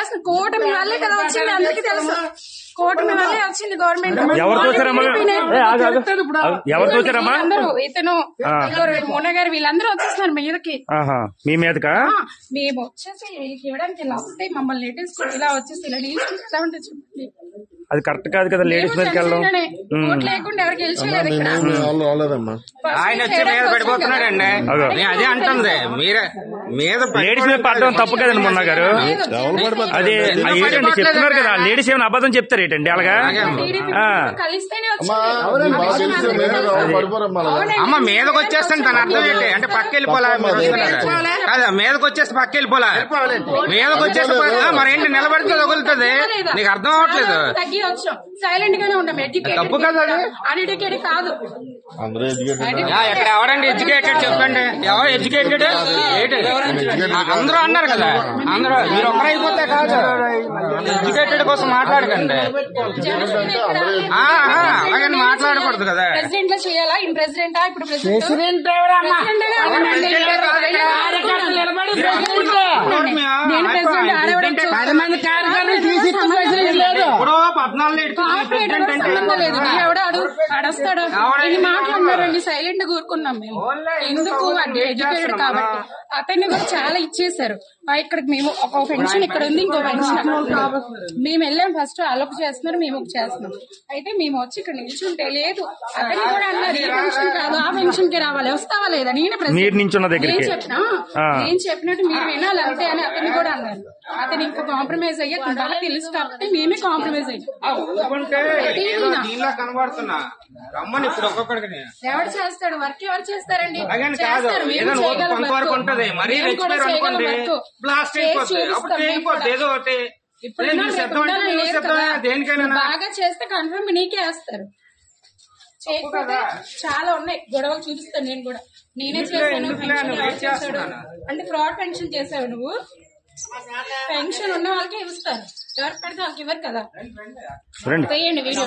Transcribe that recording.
చేస్తున్నారు. కూటమి వల్లే కదా వచ్చింది, అందరికీ తెలుసు. కూటమి వల్లే వచ్చింది గవర్నమెంట్. ఎవరు చూసారమ్మా? అందరూ ఇతను మోన గారు వీళ్ళందరూ వచ్చేస్తున్నారు మీదకి. మీ మీదకా? మేము వచ్చేసి ఇవ్వడానికి లాస్ట్ టైం మమ్మల్ని నెట్టేసుకుని ఇలా వచ్చేసి ఇలా నిల్చుంటా ఉంటే చూడండి. అది కరెక్ట్ కాదు కదా, లేడీస్ మీదకి వెళ్ళడం. లేకుండా ఎవరికి గెలిచలేదు ఇక్కడ. ఆయన వచ్చి మీద పడిపోతున్నాడండి. అదే అంటుంది, మీరే మీద లేడీస్ మీద పడడం తప్పు కదండి మొన్న గారు. అది ఏంటండి చెప్తున్నారు కదా, లేడీస్ ఏమైనా అబద్ధం చెప్తారు ఏంటండి అలాగా? అమ్మ మీదకి వచ్చేస్తాను తన అర్థం ఏంటి అంటే పక్క వెళ్ళిపోలే కదా, మీదకి వచ్చేసి పక్క వెళ్ళిపోలే, మీదకి వచ్చేసి మరేంటి నిలబడితే తగులుతుంది, నీకు అర్థం అవ్వట్లేదు. సైలెంట్ గానే ఉంటాం. తప్పు కదా, అన్ఎడ్యుకేటెడ్ కాదు. ఇక్కడ ఎవరండి ఎడ్యుకేటెడ్ చెప్పండి, ఎవరు ఎడ్యుకేటెడ్? అందరూ అన్నారు కదా, అందరూ మీరు ఒక్కరైపోతే కాదు, ఎడ్యుకేటెడ్ కోసం మాట్లాడకండి. అలాగని మాట్లాడకూడదు కదా. ప్రెసిడెంట్ లో చేయాలా? ఇన్ ప్రెసిడెంటా? ఇప్పుడు ప్రెసిడెంట్ అడస్తాడు మాట్లాడినారండి. సైలెంట్ కూరుకున్నాం మేము. ఎందుకు? ఎడ్యుకేటెడ్ కాబట్టి అతన్ని కూడా చాలా ఇచ్చేసారు. ఇక్కడికి మేము ఒక పెన్షన్ ఇక్కడ ఉంది, ఇంకో పెన్షన్ మేము వెళ్ళాం. ఫస్ట్ అలొక చేస్తున్నారు, మేము ఒక చేస్తున్నాం. అయితే మేము వచ్చి ఇక్కడ నిల్చుంటే లేదు, అతన్ని కూడా అన్నారు ఈ పెన్షన్ కాదు ఆ పెన్షన్ కి రావాలి, వస్తావా లేదా? నేను చెప్పినట్టు మీరు వినాలి అంతే అని అతన్ని కూడా అన్నారు. అతను ఇంకా కాంప్రమైజ్ అయ్యి బాగా తెలుసు కాబట్టి మేమే కాంప్రమైజ్ అయ్యాం. ఎవరు చేస్తాడు వర్క్? ఎవరు చేస్తారండి? బాగా చేస్తే కన్ఫర్మ్ నీకే వేస్తారు. చేయకపోతే చాలా ఉన్నాయి గొడవలు చూపిస్తాను. నేను కూడా నేనే చేశాను అంటే ఫ్రాడ్ పెన్షన్ చేసావు నువ్వు. పెన్షన్ ఉన్న వాళ్ళకే ఇస్తారు, ఎవరు పెడితే వాళ్ళకి ఇవ్వరు కదా. చేయండి వీడియో.